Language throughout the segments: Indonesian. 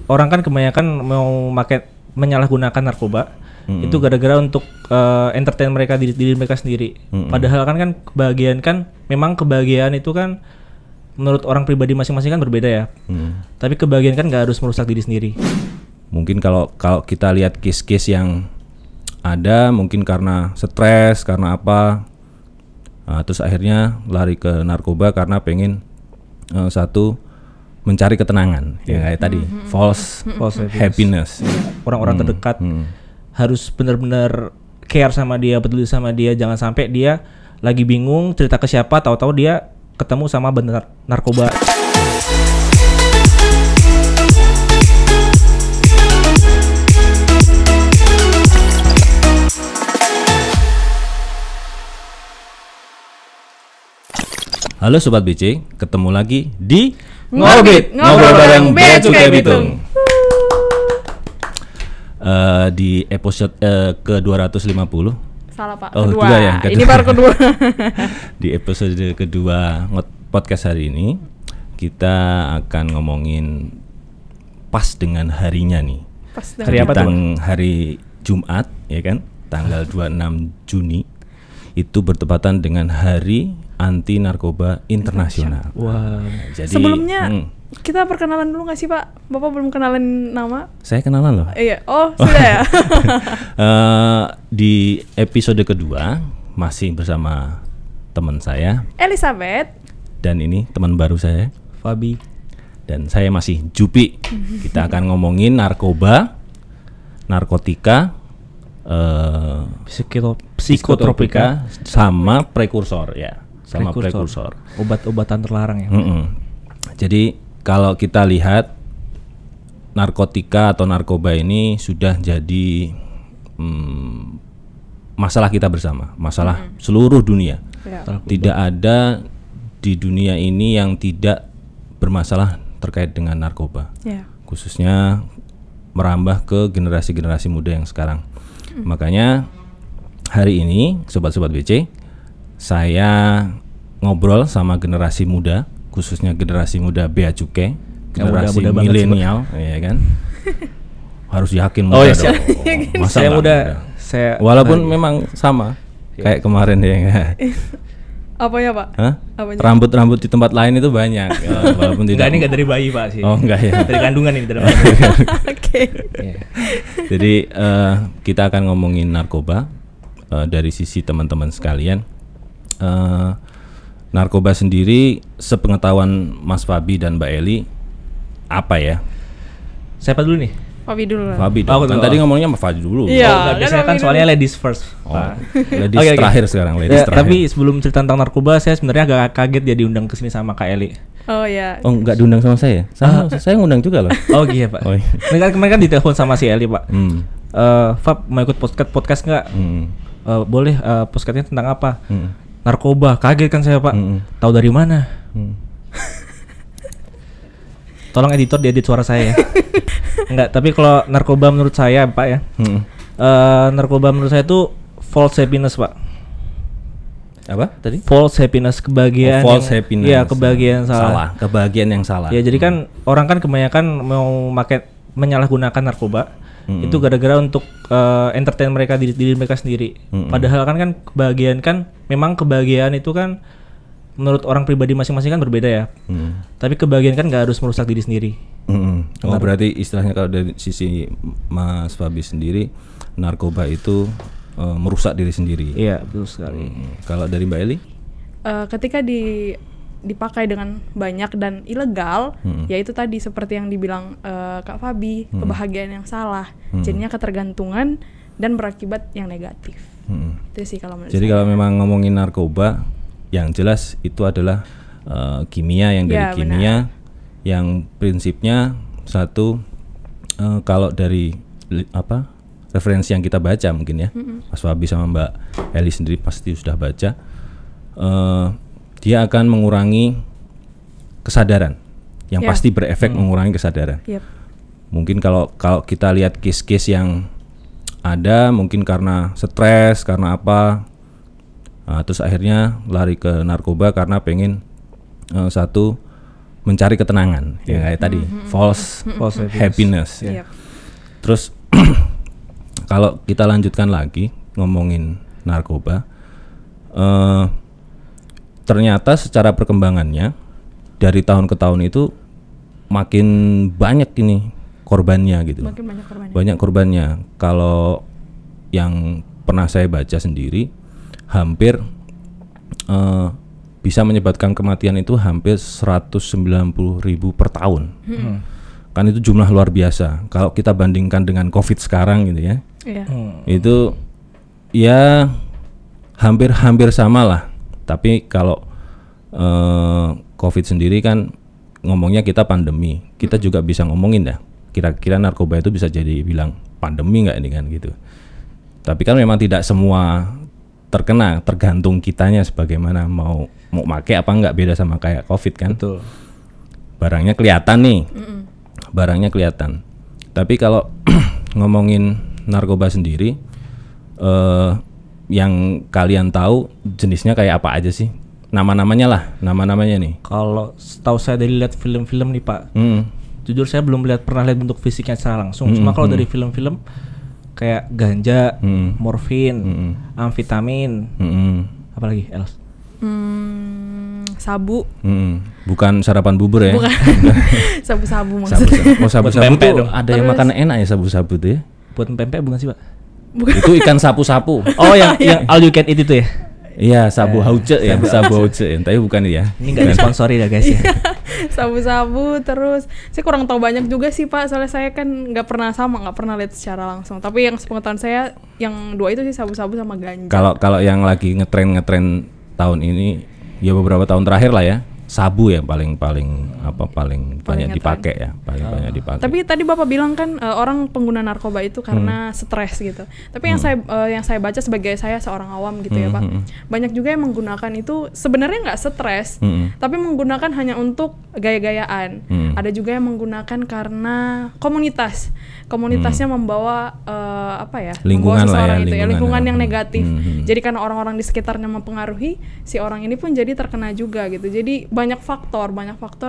Orang kan kebanyakan mau menyalahgunakan narkoba itu gara-gara untuk entertain mereka diri mereka sendiri. Padahal kan kebahagiaan itu kan menurut orang pribadi masing-masing kan berbeda ya. Tapi kebahagiaan kan nggak harus merusak diri sendiri. Mungkin kalau kita lihat case-case yang ada, mungkin karena stres, karena apa, terus akhirnya lari ke narkoba karena pengen satu mencari ketenangan, ya kayak tadi false happiness. Orang-orang terdekat harus benar-benar care sama dia, peduli sama dia, jangan sampai dia lagi bingung cerita ke siapa, tahu-tahu dia ketemu sama benar narkoba. Halo Sobat BC, ketemu lagi di Ngorbit, ngobrol bareng Bea Cukai Bitung. Di episode ke-250. Salah Pak, Oh, kedua. kedua ya, kedua. Ini baru kedua. Di episode kedua podcast hari ini kita akan ngomongin pas dengan harinya nih. Pas Hari apa tuh? Hari Jumat, ya kan? Tanggal 26 Juni. Itu bertepatan dengan Hari Anti Narkoba Internasional. Wah. Jadi Sebelumnya kita perkenalan dulu nggak sih Pak? Bapak belum kenalin nama? saya kenalan loh. Iya. Oh sudah ya. Di episode kedua masih bersama teman saya Elizabeth. dan ini teman baru saya Fabi. dan saya masih Jupi. Kita akan ngomongin narkoba, narkotika, psikotropika sama prekursor ya, sama prekursor. Obat-obatan terlarang ya. Jadi kalau kita lihat narkotika atau narkoba ini sudah jadi masalah kita bersama, masalah seluruh dunia. Ya. Tidak ada di dunia ini yang tidak bermasalah terkait dengan narkoba. Ya. Khususnya merambah ke generasi-generasi muda yang sekarang. Makanya hari ini sobat-sobat BC, saya ngobrol sama generasi muda, khususnya generasi muda Bea Cukai, generasi muda banget milenial, ya kan? Harus yakin Oh, muda iya, dong. Masa Saya nggak muda. Saya Walaupun memang sama kayak kemarin ya. Apa ya Pak? Hah? Apanya? Rambut-rambut di tempat lain itu banyak. Walaupun enggak, tidak. ini enggak dari bayi Pak sih. Oh, enggak ya. Dari kandungan ini. Oke. Jadi kita akan ngomongin narkoba dari sisi teman-teman sekalian. Narkoba sendiri, sepengetahuan Mas Fabi dan Mbak Eli, apa ya? Siapa dulu nih? Fabi dulu lah. Fabi Oh, dong. Kan tadi ngomongnya Mas Fabi dulu. Iya. Nggak, biasanya kan Fabi soalnya dulu. ladies first. Oh, Pak. ladies Oke. terakhir sekarang, ladies Ya, terakhir. tapi sebelum cerita tentang narkoba, saya sebenarnya agak kaget dia diundang ke sini sama Kak Eli. Oh ya. Oh, enggak diundang sama saya? Saya ngundang juga loh. Oh iya Pak. Oh, iya. Ini kan kemarin kan ditelepon sama si Eli Pak. Fab mau ikut podcast nggak? Boleh. Podcastnya tentang apa? Narkoba. Kaget kan saya Pak. Tahu dari mana? Tolong editor diedit suara saya ya. Enggak, tapi kalau narkoba menurut saya Pak ya, narkoba menurut saya itu false happiness Pak. Apa tadi? False happiness, kebahagiaan. False happiness. Iya, kebahagiaan salah. Kebahagiaan yang salah. Ya jadi kan orang kan kebanyakan mau menyalahgunakan narkoba itu gara-gara untuk entertain mereka diri mereka sendiri. Padahal kan kebahagiaan itu kan menurut orang pribadi masing-masing kan berbeda ya. Tapi kebahagiaan kan nggak harus merusak diri sendiri. Oh, berarti istilahnya kalau dari sisi Mas Fabi sendiri, narkoba itu merusak diri sendiri. Iya, betul sekali. Kalau dari Mbak Eli? Ketika dipakai dengan banyak dan ilegal, ya itu tadi seperti yang dibilang Kak Fabi, kebahagiaan yang salah, jadinya ketergantungan dan berakibat yang negatif. Itu sih kalau menurut Jadi saya. kalau memang ngomongin narkoba, yang jelas itu adalah kimia yang dari Ya, kimia, yang prinsipnya satu, kalau dari referensi yang kita baca mungkin ya, Mas Fabi sama Mbak Eli sendiri pasti sudah baca, dia akan mengurangi kesadaran, yang Ya. pasti berefek mengurangi kesadaran. Yep. Mungkin kalau kita lihat case-case yang ada, mungkin karena stres, karena apa, terus akhirnya lari ke narkoba karena pengen satu mencari ketenangan, ya kayak tadi false happiness. Yep. Terus kalau kita lanjutkan lagi ngomongin narkoba, ternyata secara perkembangannya dari tahun ke tahun itu makin banyak ini korbannya gitu. Makin banyak korbannya. Banyak korbannya. Kalau yang pernah saya baca sendiri, hampir bisa menyebabkan kematian itu hampir 190.000 per tahun. Kan itu jumlah luar biasa. Kalau kita bandingkan dengan COVID sekarang gitu ya, itu ya hampir sama lah. Tapi kalau COVID sendiri kan ngomongnya kita pandemi, kita juga bisa ngomongin dah. Kira-kira narkoba itu bisa jadi bilang pandemi nggak ini kan gitu. Tapi kan memang tidak semua terkena, tergantung kitanya sebagaimana mau make apa enggak, beda sama kayak COVID kan. Betul. Barangnya kelihatan nih. Barangnya kelihatan. Tapi kalau ngomongin narkoba sendiri, yang kalian tahu jenisnya kayak apa aja sih? Nama-namanya nih. Kalau setahu saya dari lihat film-film nih Pak, jujur saya belum pernah lihat bentuk fisiknya secara langsung. Cuma kalau dari film-film kayak ganja, morfin, amfetamin, apalagi Els? Sabu. Bukan sarapan bubur ya? Bukan. Sabu-sabu maksudnya. Sabu-sabu tuh ada yang makan enak ya sabu-sabu tuh ya? Buat pempek bukan sih Pak? Bukan. Itu ikan sapu-sapu. Oh yang all you can eat itu ya? Iya, sabu hauce ya, sabu hauce ya, tapi bukan ya. Ini nggak disponsori ya guys ya. Sabu-sabu terus. Saya kurang tahu banyak juga sih Pak, soalnya saya kan nggak pernah lihat secara langsung. Tapi yang sepengetahuan saya yang dua itu sih sabu-sabu sama ganja. Kalau yang lagi ngetren tahun ini, ya beberapa tahun terakhir lah ya, sabu ya paling banyak dipakai ya, banyak dipakai. Tapi tadi Bapak bilang kan orang pengguna narkoba itu karena stres gitu. Tapi yang saya baca sebagai saya seorang awam gitu ya Pak, banyak juga yang menggunakan itu sebenarnya nggak stres, tapi menggunakan hanya untuk gaya-gayaan. Ada juga yang menggunakan karena komunitasnya membawa lingkungan membawa seseorang lah ya, lingkungan yang negatif. Jadi karena orang-orang di sekitarnya mempengaruhi, si orang ini pun jadi terkena juga gitu. Jadi banyak faktor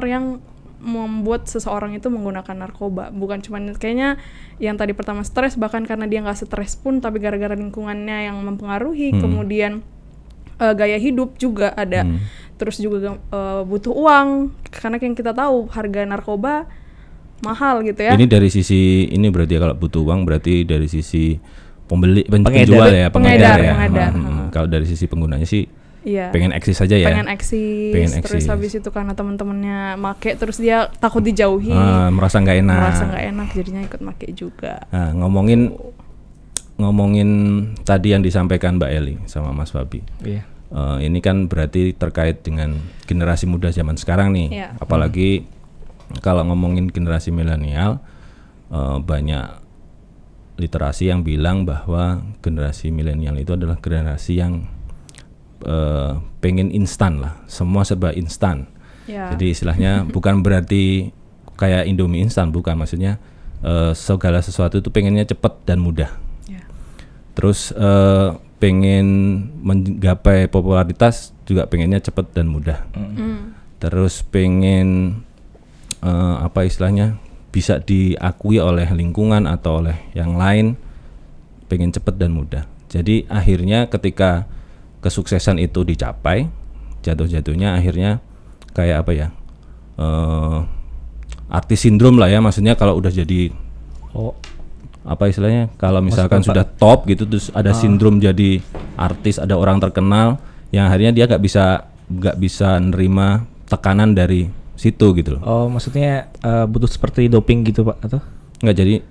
yang membuat seseorang itu menggunakan narkoba. Bukan cuma kayaknya yang tadi pertama stres, bahkan karena dia nggak stres pun, tapi gara-gara lingkungannya yang mempengaruhi. Kemudian gaya hidup juga ada. Terus juga butuh uang, karena yang kita tahu harga narkoba mahal gitu ya. Ini dari sisi ini berarti kalau butuh uang berarti dari sisi penjual ya, pengedar ya. Kalau dari sisi penggunanya sih pengen eksis saja ya. Pengen eksis. Terus habis itu karena teman-temannya make, terus dia takut dijauhi. Merasa nggak enak jadinya ikut make juga. Nah, ngomongin tadi yang disampaikan Mbak Eli sama Mas Fabi. Iya. Ini kan berarti terkait dengan generasi muda zaman sekarang nih. Apalagi kalau ngomongin generasi milenial, banyak literasi yang bilang bahwa generasi milenial itu adalah generasi yang pengen instan lah, semua serba instan. Jadi istilahnya bukan berarti kayak Indomie instan, bukan, maksudnya segala sesuatu itu pengennya cepat dan mudah. Terus pengen menggapai popularitas juga pengennya cepat dan mudah. Terus pengen istilahnya bisa diakui oleh lingkungan atau oleh yang lain, pengen cepat dan mudah. Jadi akhirnya ketika kesuksesan itu dicapai, jatuh-jatuhnya akhirnya kayak artis sindrom lah ya, maksudnya kalau udah jadi istilahnya, kalau misalkan sudah top gitu, terus ada sindrom jadi artis, ada orang terkenal yang akhirnya dia nggak bisa nerima tekanan dari situ gitu loh. Oh, maksudnya butuh seperti doping gitu Pak atau? Nggak, jadi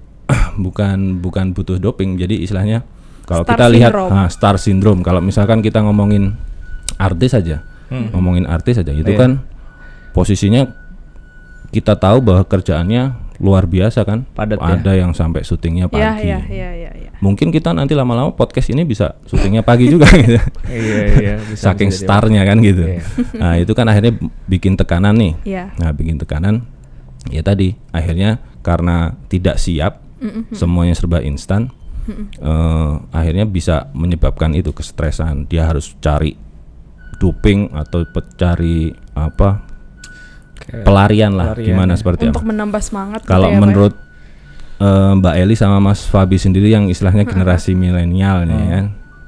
bukan butuh doping, jadi istilahnya kalau kita lihat star syndrome, kalau misalkan kita ngomongin artis aja, itu kan posisinya kita tahu bahwa kerjaannya luar biasa kan, padat, ada yang sampai syutingnya pagi. Iya. Mungkin kita nanti lama-lama podcast ini bisa syutingnya pagi juga gitu. Iya. Saking starnya kan gitu. Nah itu kan akhirnya bikin tekanan nih. Nah bikin tekanan, ya tadi akhirnya karena tidak siap, semuanya serba instan. Akhirnya bisa menyebabkan itu kestresan. Dia harus cari doping atau cari pelarian lah, gimana seperti untuk apa? menambah semangat. Kalau gitu ya, menurut Mbak Eli sama Mas Fabi sendiri yang istilahnya generasi milenial nih ya,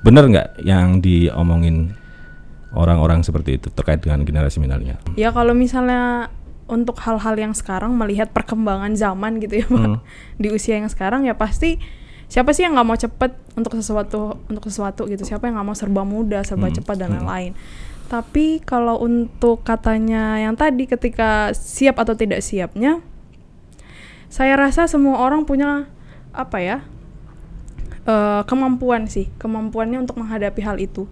bener nggak yang diomongin orang-orang seperti itu terkait dengan generasi milenial? Ya kalau misalnya untuk hal-hal yang sekarang melihat perkembangan zaman gitu ya Pak, di usia yang sekarang ya pasti siapa sih yang nggak mau cepet untuk sesuatu gitu, siapa yang nggak mau serba mudah, serba cepat dan lain-lain. Tapi kalau untuk katanya yang tadi ketika siap atau tidak siapnya, saya rasa semua orang punya apa ya, kemampuannya untuk menghadapi hal itu.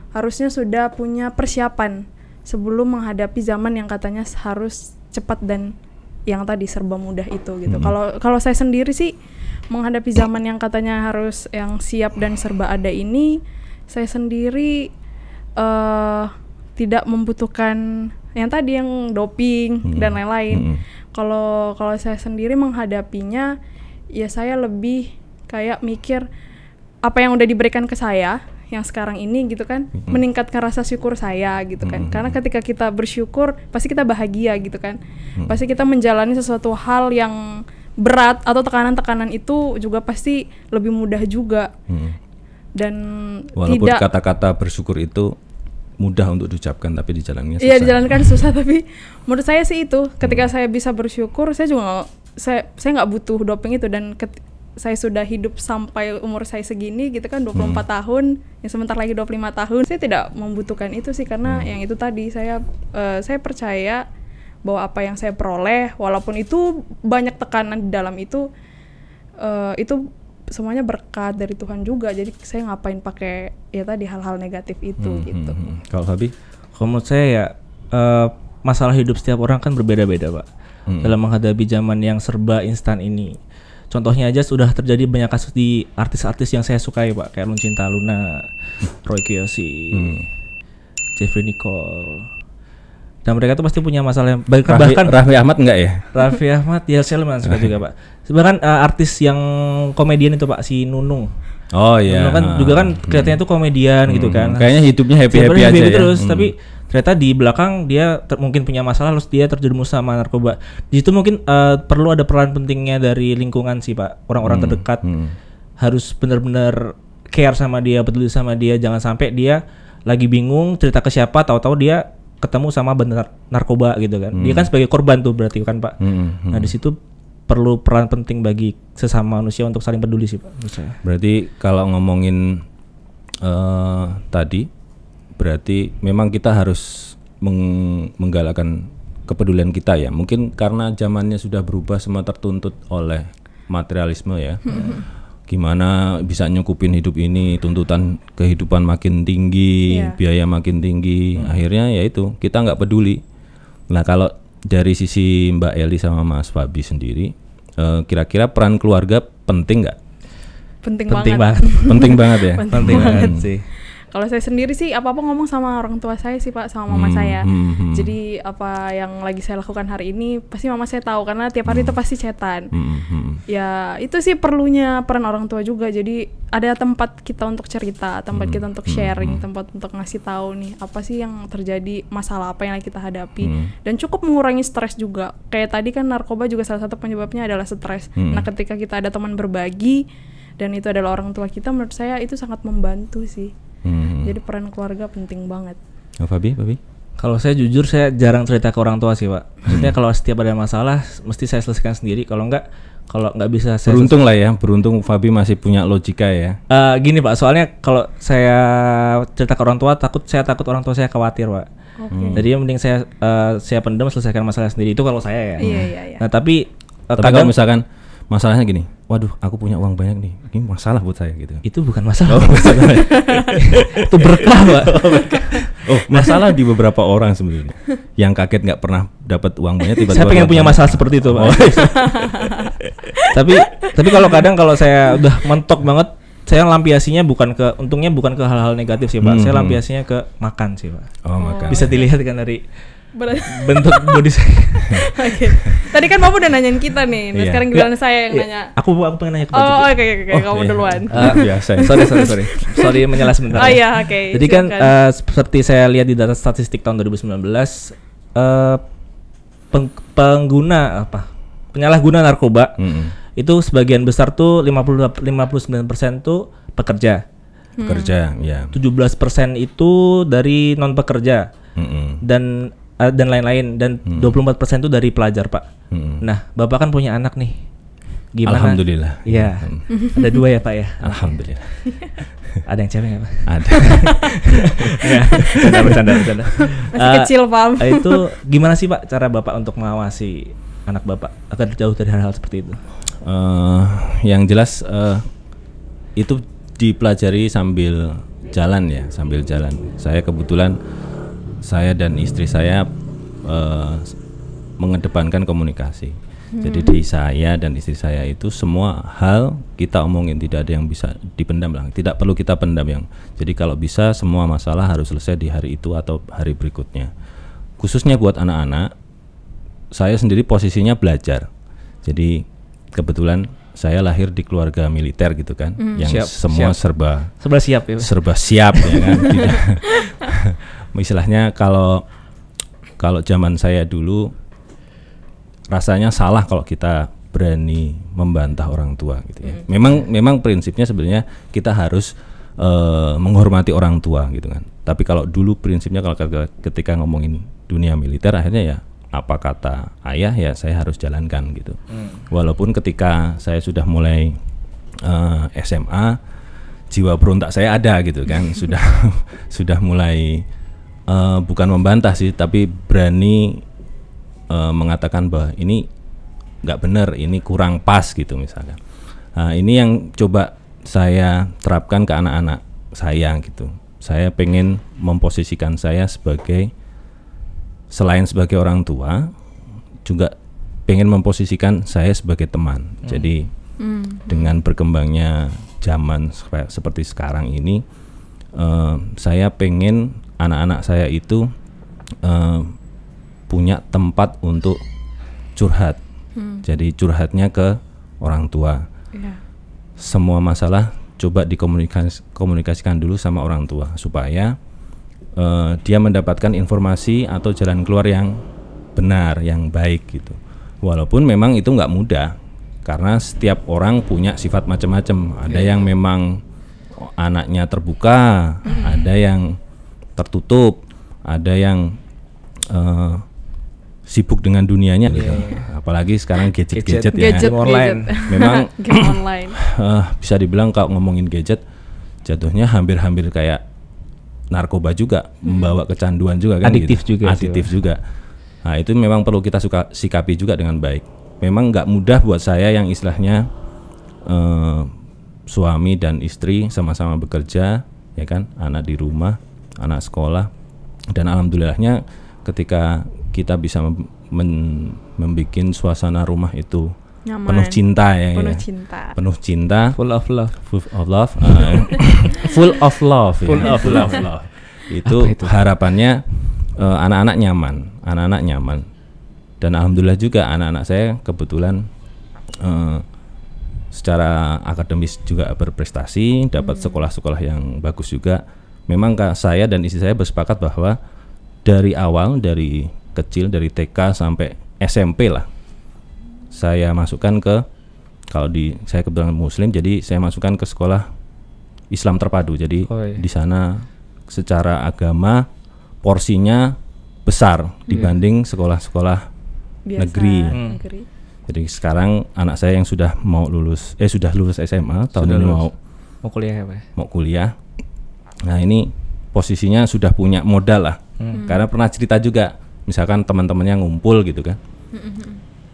Harusnya sudah punya persiapan sebelum menghadapi zaman yang katanya harus cepat dan yang tadi serba mudah itu gitu. Kalau saya sendiri sih menghadapi zaman yang katanya harus yang siap dan serba ada ini, saya sendiri tidak membutuhkan yang tadi yang doping dan lain-lain. Kalau saya sendiri menghadapinya, ya saya lebih kayak mikir apa yang udah diberikan ke saya yang sekarang ini gitu kan, meningkatkan rasa syukur saya gitu kan. Karena ketika kita bersyukur pasti kita bahagia gitu kan. Pasti kita menjalani sesuatu hal yang berat atau tekanan-tekanan itu juga pasti lebih mudah juga. Dan walaupun tidak kata-kata bersyukur itu mudah untuk diucapkan tapi dijalannya susah. Iya, dijalankan susah, tapi menurut saya sih itu ketika saya bisa bersyukur, saya juga saya nggak butuh doping itu. Dan saya sudah hidup sampai umur saya segini gitu kan, 24 tahun, yang sebentar lagi 25 tahun, saya tidak membutuhkan itu sih, karena yang itu tadi saya percaya bahwa apa yang saya peroleh, walaupun itu banyak tekanan di dalam itu semuanya berkat dari Tuhan juga. Jadi saya ngapain pakai ya tadi hal-hal negatif itu gitu. Kalau Fabi? Kalau menurut saya ya masalah hidup setiap orang kan berbeda-beda Pak, dalam menghadapi zaman yang serba instan ini. Contohnya aja sudah terjadi banyak kasus di artis-artis yang saya sukai Pak, kayak Lucinta Luna, Roy Kiyoshi, Jeffrey Nicole. Dan mereka tuh pasti punya masalah yang bahkan Raffi Ahmad enggak ya? Raffi Ahmad, ya saya lumayan suka juga Pak. Bahkan artis yang komedian itu Pak, si Nunung. Oh iya. Nunung kan juga kan kelihatannya tuh komedian gitu kan. Kayaknya hidupnya happy-happy aja ya. Terus, tapi ternyata di belakang dia mungkin punya masalah, terus dia terjerumus sama narkoba. Di situ mungkin perlu ada peran pentingnya dari lingkungan sih Pak. Orang-orang terdekat harus benar-benar care sama dia, peduli sama dia. Jangan sampai dia lagi bingung cerita ke siapa, tahu-tahu dia ketemu sama benar narkoba gitu kan. Dia kan sebagai korban tuh berarti kan Pak. Nah di situ perlu peran penting bagi sesama manusia untuk saling peduli sih Pak menurut saya. Berarti kalau ngomongin tadi, berarti memang kita harus menggalakkan kepedulian kita ya. Mungkin karena zamannya sudah berubah, semua tertuntut oleh materialisme ya. Gimana bisa nyukupin hidup ini, tuntutan kehidupan makin tinggi, biaya makin tinggi, akhirnya ya itu kita nggak peduli. Nah kalau dari sisi Mbak Eli sama Mas Fabi sendiri, kira-kira peran keluarga penting nggak? Penting banget. Penting banget ya. Penting banget sih. Kalau saya sendiri sih apa-apa ngomong sama orang tua saya sih Pak, sama mama saya. Jadi apa yang lagi saya lakukan hari ini pasti mama saya tahu, karena tiap hari itu pasti chatan. Ya itu sih perlunya peran orang tua juga. Jadi ada tempat kita untuk cerita, tempat kita untuk sharing, tempat untuk ngasih tahu nih apa sih yang terjadi, masalah apa yang kita hadapi. Dan cukup mengurangi stres juga. Kayak tadi kan narkoba juga salah satu penyebabnya adalah stres. Nah ketika kita ada teman berbagi dan itu adalah orang tua kita, menurut saya itu sangat membantu sih. Jadi peran keluarga penting banget. Oh, Fabi? Kalau saya jujur saya jarang cerita ke orang tua sih Pak. Maksudnya kalau setiap ada masalah mesti saya selesaikan sendiri. Kalau nggak bisa saya beruntung lah ya. Beruntung Fabi masih punya logika ya. Gini Pak, soalnya kalau saya cerita ke orang tua saya takut orang tua saya khawatir Pak. Jadi mending saya pendam, selesaikan masalah sendiri. Itu kalau saya ya. Iya. Nah tapi kalau misalkan masalahnya gini, waduh aku punya uang banyak nih, ini masalah buat saya gitu. Itu bukan masalah. Itu berkah Pak. Masalah di beberapa orang sebenarnya. Yang kaget nggak pernah dapat uang banyak, tiba-tiba saya pengen punya masalah seperti itu Pak. Tapi kalau saya udah mentok banget, saya lampiasinya untungnya bukan ke hal-hal negatif sih Pak. Saya lampiasinya ke makan sih Pak. Makan. Bisa dilihat kan dari bentuk body saya. Oke. Tadi kan Bapak udah nanyain kita nih. Nah, sekarang giliran saya yang nanya. Aku pengen nanya ke Pak. Oke. Kamu duluan. Biasa. Sorry menyalah sebentar. Oh iya, oke. Jadi kan seperti saya lihat di data statistik tahun 2019, pengguna penyalahguna narkoba itu sebagian besar tuh 59% tuh pekerja. Pekerja, ya. 17% itu dari non pekerja. Dan lain-lain, dan 24% itu dari pelajar, Pak. Nah, Bapak kan punya anak nih. Gimana? Alhamdulillah. Iya. Ada 2 ya, Pak ya? Alhamdulillah. Ada yang cewek nggak, Pak? Ada. Bercanda. Masih kecil, Pak. Itu gimana sih, Pak, cara Bapak untuk mengawasi anak Bapak agar jauh dari hal-hal seperti itu? Yang jelas itu dipelajari sambil jalan ya, sambil jalan. Saya kebetulan dan istri saya mengedepankan komunikasi. Jadi di saya dan istri saya itu semua hal kita omongin, tidak ada yang bisa dipendam lah. Tidak perlu kita pendam yang. Jadi kalau bisa semua masalah harus selesai di hari itu atau hari berikutnya. Khususnya buat anak-anak, saya sendiri posisinya belajar. Jadi kebetulan saya lahir di keluarga militer gitu kan, yang semua serba siap ya. Serba siap ya kan. Tidak. Istilahnya kalau zaman saya dulu rasanya salah kalau kita berani membantah orang tua gitu ya. Memang prinsipnya sebenarnya kita harus menghormati orang tua gitu kan. Tapi kalau dulu prinsipnya kalau ketika ngomongin dunia militer akhirnya ya apa kata ayah ya saya harus jalankan gitu. Walaupun ketika saya sudah mulai SMA jiwa berontak saya ada gitu kan. sudah mulai bukan membantah sih, tapi berani mengatakan bahwa ini nggak benar, ini kurang pas gitu misalkan. Nah, ini yang coba saya terapkan ke anak-anak saya gitu. Saya pengen memposisikan saya selain sebagai orang tua, juga pengen memposisikan saya sebagai teman. Jadi dengan berkembangnya zaman seperti sekarang ini, saya pengen anak-anak saya itu punya tempat untuk curhat. Jadi curhatnya ke orang tua. Semua masalah coba dikomunikasikan dulu sama orang tua supaya dia mendapatkan informasi atau jalan keluar yang benar, yang baik gitu. Walaupun memang itu nggak mudah karena setiap orang punya sifat macam-macam. Ada yang memang anaknya terbuka, ada yang tertutup, ada yang sibuk dengan dunianya gitu. Apalagi sekarang gadget ya. Game online. Memang game online. Bisa dibilang kalau ngomongin gadget jatuhnya hampir-hampir kayak narkoba juga, membawa kecanduan juga kan. Adiktif gitu. juga. Adiktif juga. Nah, itu memang perlu kita sikapi juga dengan baik. Memang nggak mudah buat saya yang istilahnya suami dan istri sama-sama bekerja ya kan, anak di rumah, anak sekolah, dan alhamdulillahnya ketika kita bisa membuat suasana rumah itu nyaman, penuh cinta ya, penuh cinta, full of love, full of love. Itu harapannya anak-anak nyaman, dan alhamdulillah juga anak-anak saya kebetulan secara akademis juga berprestasi, dapat sekolah-sekolah yang bagus juga. Memang saya dan istri saya bersepakat bahwa dari awal, dari kecil, dari TK sampai SMP lah, saya masukkan saya kebetulan muslim, jadi saya masukkan ke sekolah Islam terpadu. Jadi di sana secara agama porsinya besar dibanding sekolah-sekolah negeri. Jadi sekarang anak saya yang sudah lulus SMA tahun ini mau kuliah ya, Pak? Mau kuliah. Nah, ini posisinya sudah punya modal lah. Karena pernah cerita juga, misalkan teman-temannya ngumpul gitu kan.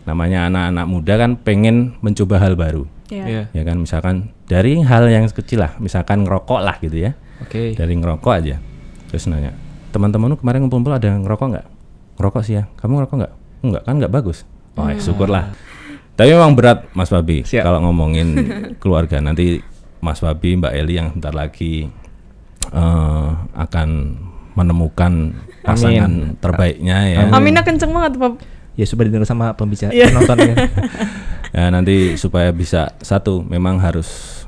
Namanya anak-anak muda kan pengen mencoba hal baru. Ya kan, misalkan dari hal yang kecil lah, misalkan ngerokok lah gitu ya. Dari ngerokok aja. Terus nanya, teman-temanmu kemarin ngumpul-ngumpul ada yang ngerokok nggak? Ngerokok sih ya. Kamu ngerokok nggak? Enggak kan, nggak bagus. Oh ya syukurlah. Tapi memang berat Mas Fabi kalau ngomongin keluarga. Nanti Mas Fabi, Mbak Eli yang bentar lagi akan menemukan pasangan terbaiknya ya. Aminnya kenceng banget, Pak. Ya supaya didengar sama penonton ya. Ya nanti supaya bisa, satu memang harus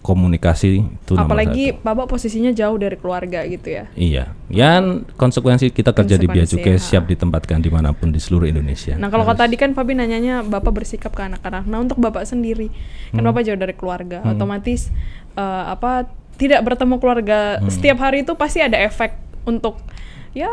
komunikasi itu nomor apalagi satu. Bapak posisinya jauh dari keluarga gitu ya. Iya, ya konsekuensi kita kerja di Bea Cukai Konsekuensi, siap ditempatkan dimanapun di seluruh Indonesia. Nah kalau tadi kan Fabi nanyanya Bapak bersikap ke anak-anak. Nah untuk Bapak sendiri, kan Bapak jauh dari keluarga, otomatis tidak bertemu keluarga setiap hari itu pasti ada efek untuk ya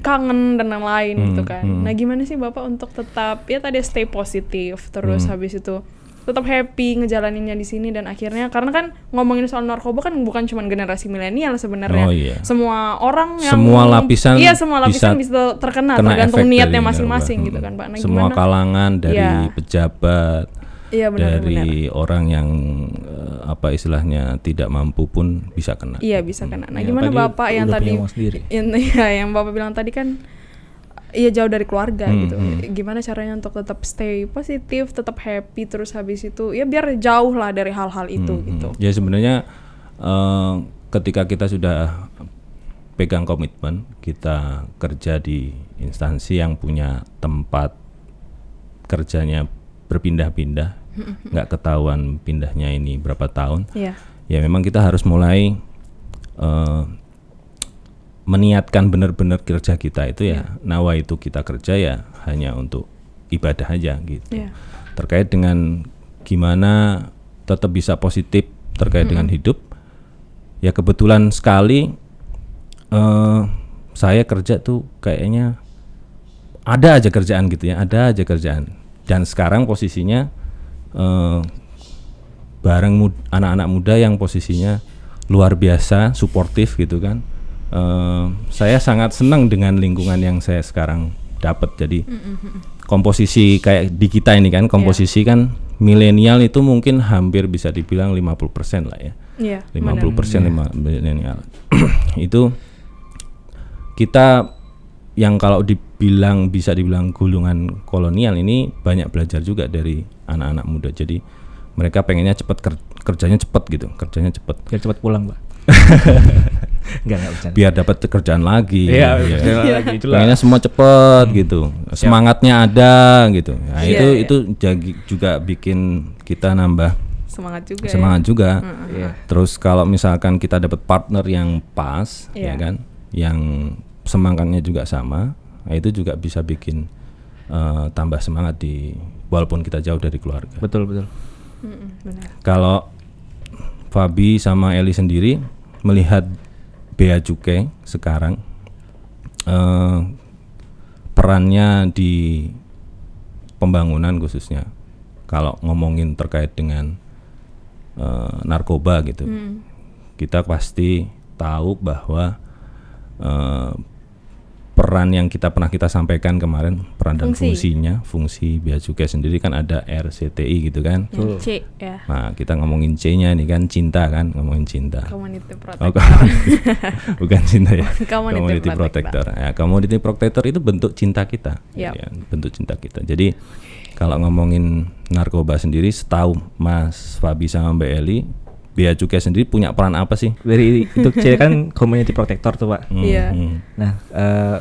kangen dan lain-lain gitu kan. Nah gimana sih Bapak untuk tetap ya tadi stay positif, terus habis itu tetap happy ngejalaninnya di sini, dan akhirnya karena kan ngomongin soal narkoba kan bukan cuma generasi milenial sebenarnya. Oh, iya. Semua orang yang Semua lapisan semua lapisan bisa terkena tergantung niatnya masing-masing gitu kan Pak. Nah, semua gimana? kalangan dari Iya. pejabat, Iya, benar, dari orang yang apa istilahnya tidak mampu pun bisa kena. Iya bisa kena. Nah Ya, gimana apalagi Bapak yang udah tadi punya uang sendiri. yang Bapak bilang tadi kan iya jauh dari keluarga gitu. Gimana caranya untuk tetap stay positif, tetap happy, terus habis itu ya biar jauh lah dari hal-hal itu gitu. Ya sebenarnya ketika kita sudah pegang komitmen, kita kerja di instansi yang punya tempat kerjanya berpindah-pindah, nggak ketahuan pindahnya ini berapa tahun. Iya. Ya memang kita harus mulai meniatkan benar-benar kerja kita itu ya nawa itu kita kerja ya hanya untuk ibadah aja gitu. Iya. Terkait dengan gimana tetap bisa positif terkait dengan hidup, ya kebetulan sekali saya kerja tuh kayaknya ada aja kerjaan gitu ya, ada aja kerjaan. Dan sekarang posisinya bareng anak-anak muda yang posisinya luar biasa suportif gitu kan. Saya sangat senang dengan lingkungan yang saya sekarang dapat. Jadi komposisi kayak di kita ini kan, komposisi kan milenial itu mungkin hampir bisa dibilang 50% lah ya. Iya. 50% milenial. Itu kita yang kalau bisa dibilang gulungan kolonial ini banyak belajar juga dari anak-anak muda. Jadi mereka pengennya kerjanya cepat gitu, kerjanya cepat. Biar cepat pulang, Pak. Enggak bercanda. Biar dapat kerjaan lagi. Iya, ya. itulah. Pengennya semua cepat gitu. Semangatnya ada gitu. Nah, itu juga bikin kita nambah Semangat juga. Iya. Terus kalau misalkan kita dapat partner yang pas, ya kan, yang semangatnya juga sama, nah itu juga bisa bikin tambah semangat walaupun kita jauh dari keluarga. Betul. Benar. Kalau Fabi sama Eli sendiri melihat Bea Cukai sekarang, perannya di pembangunan khususnya kalau ngomongin terkait dengan narkoba gitu, kita pasti tahu bahwa peran yang pernah kita sampaikan kemarin, peran dan fungsi Bea Cukai sendiri kan ada RCTI gitu kan. Yang C ya. Nah kita ngomongin C-nya ini kan cinta kan, ngomongin cinta. Community Oh, Protector. bukan cinta ya. Community Protector. Ya, Community Protector itu bentuk cinta kita. Yep. Ya, bentuk cinta kita. Jadi kalau ngomongin narkoba sendiri, setahu Mas Fabi sama Mbak Eli, Bea Cukai sendiri punya peran apa sih? Dari itu C kan community protector tuh, Pak. Iya. Nah,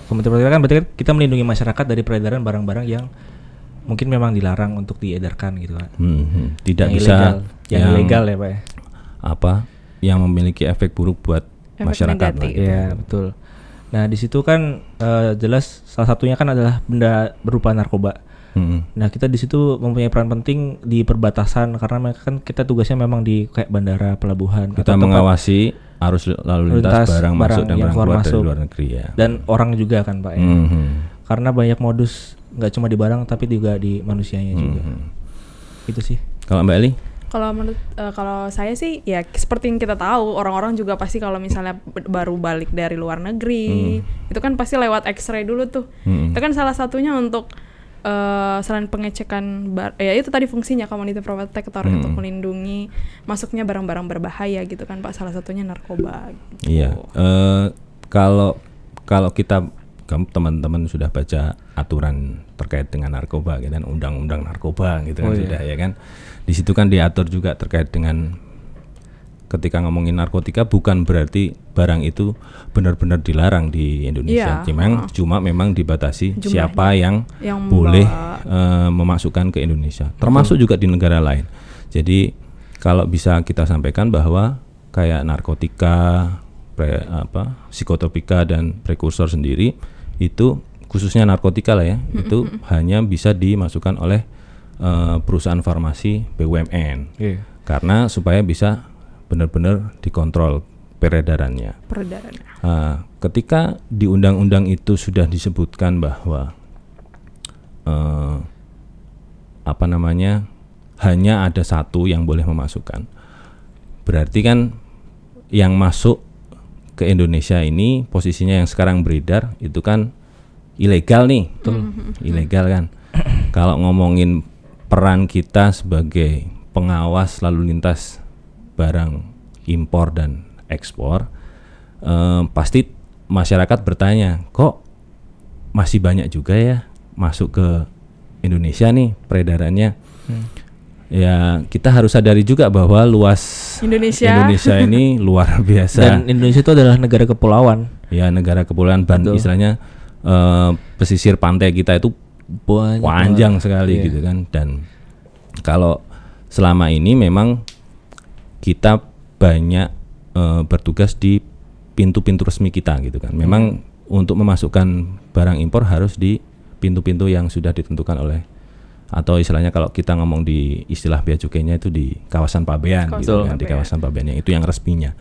community protector kan berarti kan kita melindungi masyarakat dari peredaran barang-barang yang mungkin memang dilarang untuk diedarkan gitu kan. Tidak yang bisa yang ilegal ya, Pak ya. Apa yang memiliki efek buruk buat Efek masyarakat lah. negatif. Iya, betul. Nah, di situ kan jelas salah satunya kan adalah benda berupa narkoba. Nah, kita di situ mempunyai peran penting di perbatasan karena kan kita tugasnya memang di kayak bandara, pelabuhan. Kita mengawasi arus lalu lintas barang masuk dan barang keluar dari luar negeri ya. Dan orang juga kan, Pak ya. Karena banyak modus, nggak cuma di barang tapi juga di manusianya juga. Itu sih. Kalau Mbak Eli? Kalau saya sih ya seperti yang kita tahu, orang-orang juga pasti kalau misalnya baru balik dari luar negeri, itu kan pasti lewat X-ray dulu tuh. Itu kan salah satunya untuk selain pengecekan ya itu tadi fungsinya community protector untuk melindungi masuknya barang-barang berbahaya gitu kan Pak, salah satunya narkoba gitu. Iya. Kalau kita teman-teman sudah baca aturan terkait dengan narkoba gitu kan, undang-undang narkoba gitu kan sudah ya kan. Di situ kan diatur juga terkait dengan ketika ngomongin narkotika bukan berarti barang itu benar-benar dilarang di Indonesia. Cuma memang dibatasi jumlahnya, siapa yang boleh memasukkan ke Indonesia. Termasuk juga di negara lain. Jadi kalau bisa kita sampaikan bahwa kayak narkotika, psikotropika dan prekursor sendiri itu khususnya narkotika lah ya, itu hanya bisa dimasukkan oleh perusahaan farmasi BUMN. Karena supaya bisa benar-benar dikontrol peredarannya. Ketika di undang-undang itu sudah disebutkan bahwa hanya ada satu yang boleh memasukkan, berarti kan yang masuk ke Indonesia ini posisinya yang sekarang beredar itu kan ilegal nih, ilegal kan. Kalau ngomongin peran kita sebagai pengawas lalu lintas barang impor dan ekspor, pasti masyarakat bertanya, kok masih banyak juga ya masuk ke Indonesia nih peredarannya. Ya kita harus sadari juga bahwa luas Indonesia ini luar biasa. Dan Indonesia itu adalah negara kepulauan. Ya negara kepulauan, istilahnya pesisir pantai kita itu panjang sekali gitu kan. Dan kalau selama ini memang kita banyak bertugas di pintu-pintu resmi kita gitu kan. Memang untuk memasukkan barang impor harus di pintu-pintu yang sudah ditentukan oleh, atau istilahnya kalau kita ngomong di istilah bea cukainya itu di kawasan pabean gitu kan, di kawasan pabeannya itu yang resminya.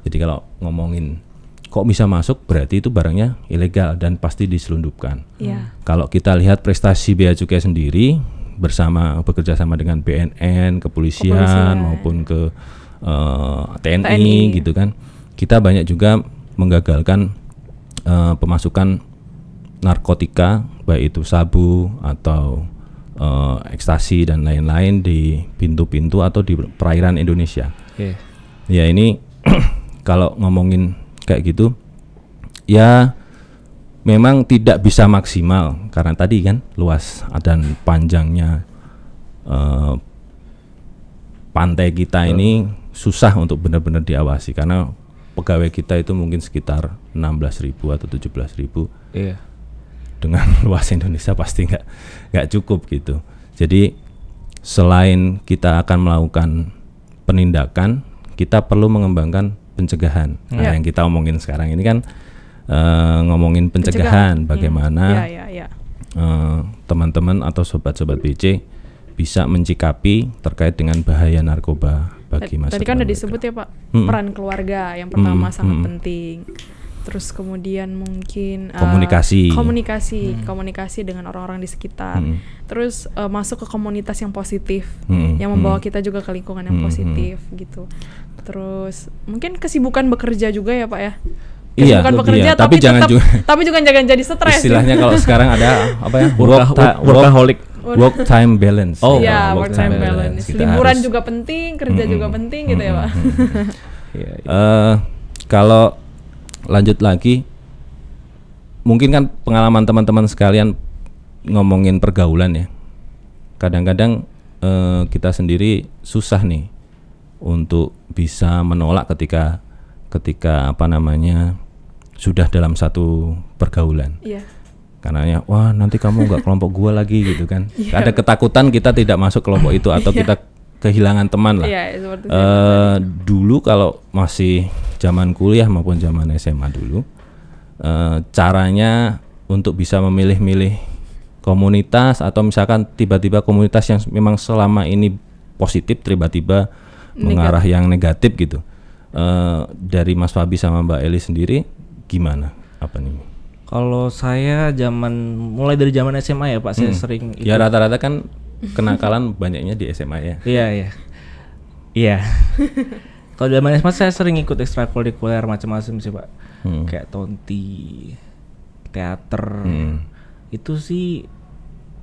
Jadi kalau ngomongin kok bisa masuk berarti itu barangnya ilegal dan pasti diselundupkan. Kalau kita lihat prestasi bea cukai sendiri bekerja sama dengan BNN, kepolisian maupun ke TNI gitu kan, kita banyak juga menggagalkan pemasukan narkotika baik itu sabu atau ekstasi dan lain-lain di pintu-pintu atau di perairan Indonesia. Ya ini kalau ngomongin kayak gitu ya memang tidak bisa maksimal karena tadi kan luas dan panjangnya pantai kita ini susah untuk benar-benar diawasi karena pegawai kita itu mungkin sekitar 16.000 atau 17.000. Dengan luas Indonesia pasti nggak cukup gitu. Jadi selain kita akan melakukan penindakan, kita perlu mengembangkan pencegahan. Nah, yang kita omongin sekarang ini kan ngomongin pencegahan. Bagaimana teman-teman atau sobat-sobat BC bisa mencikapi terkait dengan bahaya narkoba bagi masyarakat. Tadi kan udah disebut ya Pak, peran keluarga yang pertama sangat penting. Terus kemudian mungkin komunikasi dengan orang-orang di sekitar. Terus masuk ke komunitas yang positif, yang membawa kita juga ke lingkungan yang positif gitu. Terus mungkin kesibukan bekerja juga ya Pak ya. Kesibukan bekerja tapi jangan jadi stres. Istilahnya kalau sekarang ada apa ya? Work time balance. Work time balance. Liburan juga penting, kerja juga penting gitu ya Pak. Kalau lanjut lagi, mungkin kan pengalaman teman-teman sekalian ngomongin pergaulan ya. Kadang-kadang kita sendiri susah nih untuk bisa menolak ketika sudah dalam satu pergaulan. Karena wah nanti kamu nggak kelompok gua lagi gitu kan. Ada ketakutan kita tidak masuk kelompok itu atau kita kehilangan teman lah. Dulu kalau masih zaman kuliah maupun zaman SMA dulu, caranya untuk bisa memilih-milih komunitas atau misalkan tiba-tiba komunitas yang memang selama ini positif tiba-tiba mengarah yang negatif gitu. Dari Mas Fabi sama Mbak Eli sendiri gimana? Apa nih? Kalau saya mulai dari zaman SMA ya Pak, saya sering ya rata-rata kan kenakalan banyaknya di SMA ya. Iya. Kalau zaman SMA saya sering ikut ekstrakurikuler macam-macam sih Pak. Kayak tonti, teater. Itu sih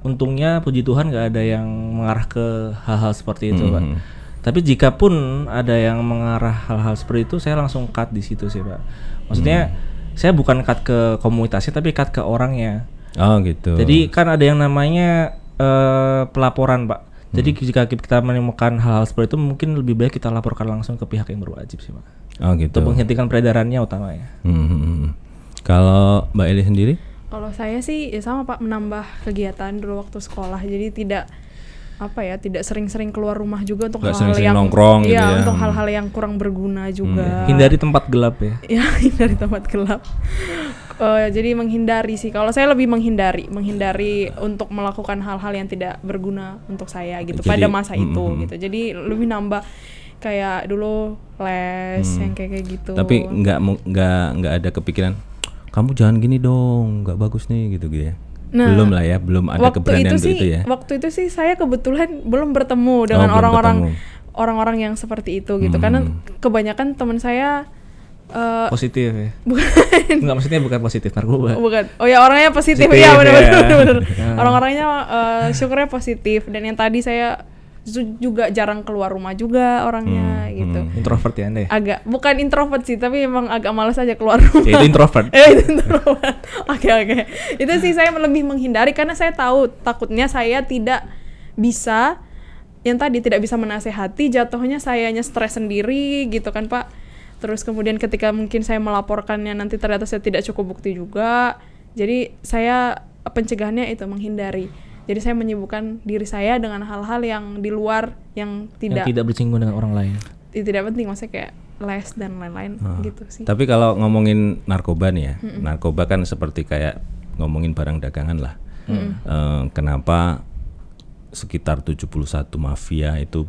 untungnya puji Tuhan nggak ada yang mengarah ke hal-hal seperti itu Pak. Tapi jika pun ada yang mengarah hal-hal seperti itu, saya langsung cut di situ sih Pak. Maksudnya saya bukan cut ke komunitasnya tapi cut ke orangnya. Oh gitu. Jadi kan ada yang namanya pelaporan Pak. Jadi jika kita menemukan hal-hal seperti itu mungkin lebih baik kita laporkan langsung ke pihak yang berwajib sih Pak. Oh gitu. Untuk menghentikan peredarannya utamanya. Kalau Mbak Eli sendiri? Kalau saya sih ya sama Pak, menambah kegiatan dulu waktu sekolah. Jadi tidak tidak sering-sering keluar rumah juga untuk Nggak hal-hal sering-sering yang nongkrong gitu iya, ya. untuk hal-hal yang kurang berguna juga. Hindari tempat gelap ya. Ya, hindari tempat gelap. Jadi menghindari sih. Kalau saya lebih menghindari untuk melakukan hal-hal yang tidak berguna untuk saya gitu. Jadi, pada masa itu gitu. Jadi lebih nambah kayak dulu les yang kayak gitu. Tapi nggak ada kepikiran kamu jangan gini dong, nggak bagus nih gitu ya. Nah, belum ada keberanian untuk itu ya. Waktu itu sih saya kebetulan belum bertemu dengan orang-orang yang seperti itu gitu. Karena kebanyakan teman saya positif ya. Bukan. Enggak, maksudnya bukan positif narkoba. Bukan. Oh ya, orangnya positif ya, benar. Orang-orangnya syukurnya positif, dan yang tadi saya juga jarang keluar rumah juga orangnya gitu. Introvert ya Anda ya? Agak, bukan introvert sih, tapi memang agak malas aja keluar rumah. Ya, itu introvert. Itu introvert. Oke. Itu sih saya lebih menghindari karena saya tahu takutnya saya tidak bisa tidak bisa menasehati, jatuhnya sayanya stres sendiri gitu kan Pak. Terus kemudian ketika mungkin saya melaporkannya nanti ternyata saya tidak cukup bukti juga. Jadi saya pencegahannya itu menghindari. Jadi saya menyibukkan diri saya dengan hal-hal yang di luar yang tidak bersinggungan dengan orang lain. Tidak penting, maksudnya kayak les dan lain-lain gitu sih. Tapi kalau ngomongin narkoba nih ya, narkoba kan seperti kayak ngomongin barang dagangan lah. Kenapa sekitar 71 mafia itu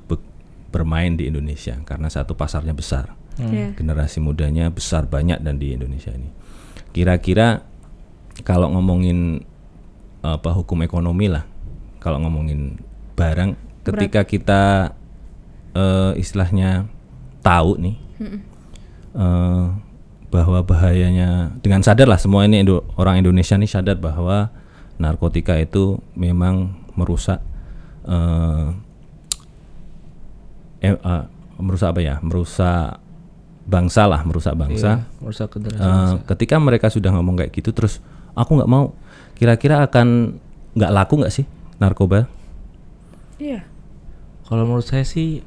bermain di Indonesia? Karena satu, pasarnya besar. Generasi mudanya besar, banyak dan di Indonesia ini. Kira-kira kalau ngomongin hukum ekonomi lah, kalau ngomongin barang, ketika kita istilahnya tahu nih bahwa bahayanya, dengan sadar lah semua ini orang Indonesia nih sadar bahwa narkotika itu memang merusak merusak bangsa lah, merusak bangsa. Iya, merusak generasi. Ketika mereka sudah ngomong kayak gitu, terus aku nggak mau, kira-kira akan nggak laku nggak sih narkoba? Iya. Kalau menurut saya sih,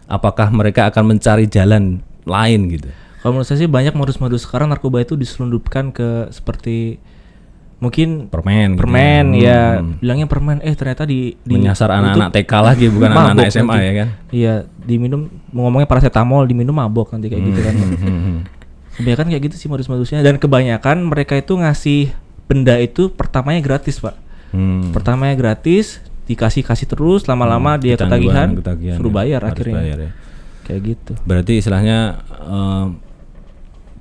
apakah mereka akan mencari jalan lain gitu? Kalau menurut saya sih banyak modus-modus sekarang narkoba itu diselundupkan ke seperti mungkin permen gitu ya. Bilangnya permen, ternyata menyasar anak-anak TK lagi, bukan anak-anak SMA nanti. Ya kan? Iya, diminum, ngomongnya paracetamol, diminum mabok nanti kayak gitu kan. Kebanyakan kayak gitu sih modus-modusnya, dan kebanyakan mereka itu ngasih benda itu pertamanya gratis Pak. Pertamanya gratis, dikasih terus, lama-lama dia ketagihan suruh bayar akhirnya. Bayar, ya. Kayak gitu. Berarti istilahnya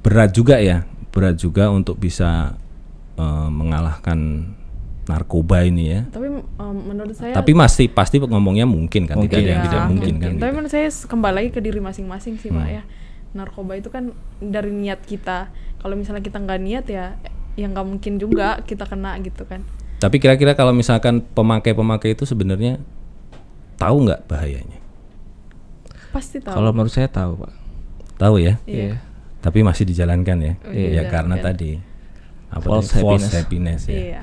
berat juga untuk bisa mengalahkan narkoba ini ya. Tapi menurut saya. Tapi pasti ngomongnya mungkin kan, tidak ada yang tidak mungkin kan. Tapi menurut saya kembali lagi ke diri masing-masing sih Pak ya. Narkoba itu kan dari niat kita. Kalau misalnya kita nggak niat ya nggak mungkin juga kita kena gitu kan. Tapi kira-kira kalau misalkan pemakai itu sebenarnya tahu nggak bahayanya? Pasti tahu. Kalau menurut saya tahu Pak. Tahu ya? Iya. Tapi masih dijalankan ya? Ya karena tadi false happiness ya. Iya.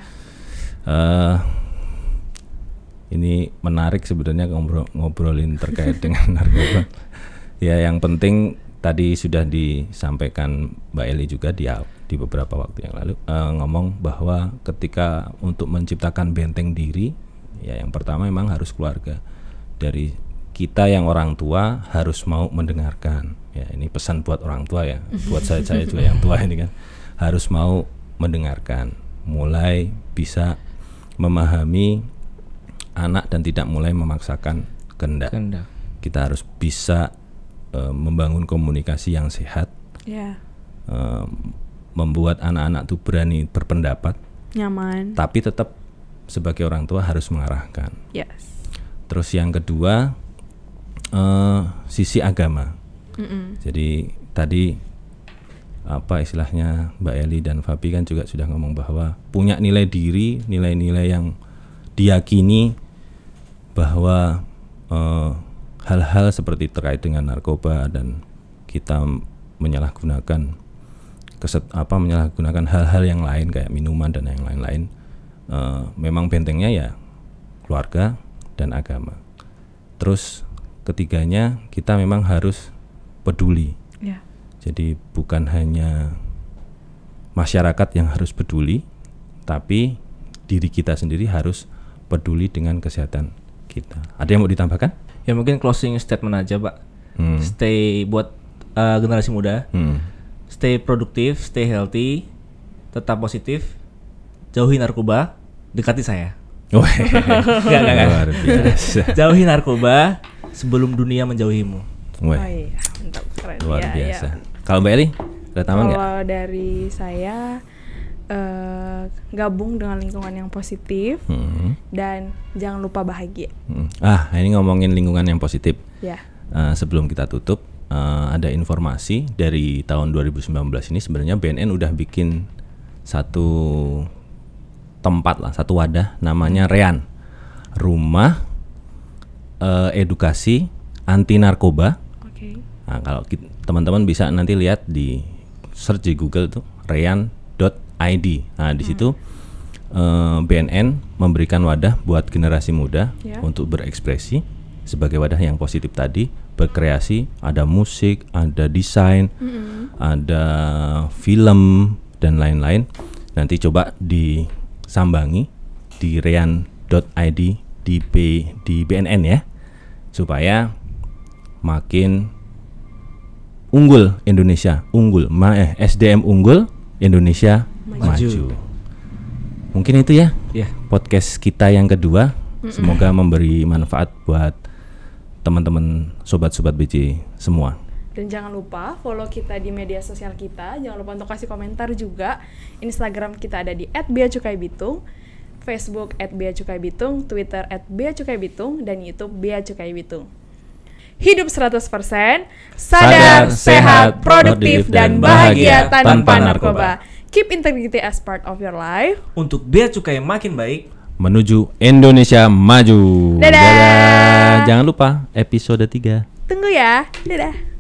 Ini menarik sebenarnya ngobrolin terkait dengan narkoba. Ya yang penting tadi sudah disampaikan Mbak Eli juga di beberapa waktu yang lalu ngomong bahwa ketika untuk menciptakan benteng diri, ya yang pertama memang harus keluarga. Dari kita yang orang tua harus mau mendengarkan. Ya ini pesan buat orang tua ya, buat saya juga yang tua ini kan, harus mau mendengarkan, mulai bisa memahami anak dan tidak mulai memaksakan kehendak. Kita harus bisa membangun komunikasi yang sehat, membuat anak-anak itu berani berpendapat, nyaman, tapi tetap sebagai orang tua harus mengarahkan. Yes. Terus yang kedua sisi agama. Jadi tadi apa istilahnya Mbak Eli dan Fabi kan juga sudah ngomong bahwa punya nilai diri, nilai-nilai yang diyakini bahwa hal-hal seperti terkait dengan narkoba dan kita menyalahgunakan hal-hal yang lain kayak minuman dan yang lain-lain, memang bentengnya ya keluarga dan agama. Terus ketiganya kita memang harus peduli. Jadi bukan hanya masyarakat yang harus peduli, tapi diri kita sendiri harus peduli dengan kesehatan Gitu. Ada yang mau ditambahkan? Ya mungkin closing statement aja, Pak. Stay buat generasi muda. Stay produktif, stay healthy, tetap positif, jauhi narkoba, dekati saya. Enggak. Luar biasa. Jauhi narkoba sebelum dunia menjauhimu. Oh iya, mantap, keren. Luar Ya, biasa. ya. Kalau Mbak Eli, ada tambahan nggak? Kalau dari saya gabung dengan lingkungan yang positif dan jangan lupa bahagia. Ini ngomongin lingkungan yang positif. Ya. Sebelum kita tutup, ada informasi dari tahun 2019 ini sebenarnya BNN udah bikin satu tempat lah, satu wadah namanya REAN, Rumah Edukasi Anti Narkoba. Oke. Nah, kalau teman-teman bisa nanti lihat di search di Google tuh rean.id. Nah, di situ BNN memberikan wadah buat generasi muda untuk berekspresi sebagai wadah yang positif tadi, berkreasi, ada musik, ada desain, ada film dan lain-lain. Nanti coba disambangi di rean.id di BNN ya, supaya makin unggul Indonesia, SDM unggul, Indonesia maju. Mungkin itu ya, podcast kita yang kedua. Semoga memberi manfaat buat teman-teman sobat-sobat BC semua. Dan jangan lupa follow kita di media sosial kita. Jangan lupa untuk kasih komentar juga. Instagram kita ada di @beacukaibitung, Facebook @beacukaibitung, Twitter @beacukaibitung, dan YouTube beacukaibitung. Hidup 100%, sadar, sehat, produktif, dan bahagia tanpa narkoba. Keep integrity as part of your life. Untuk Bea Cukai makin baik, menuju Indonesia maju. Dadah. Jangan lupa episode 3. Tunggu ya. Dadah.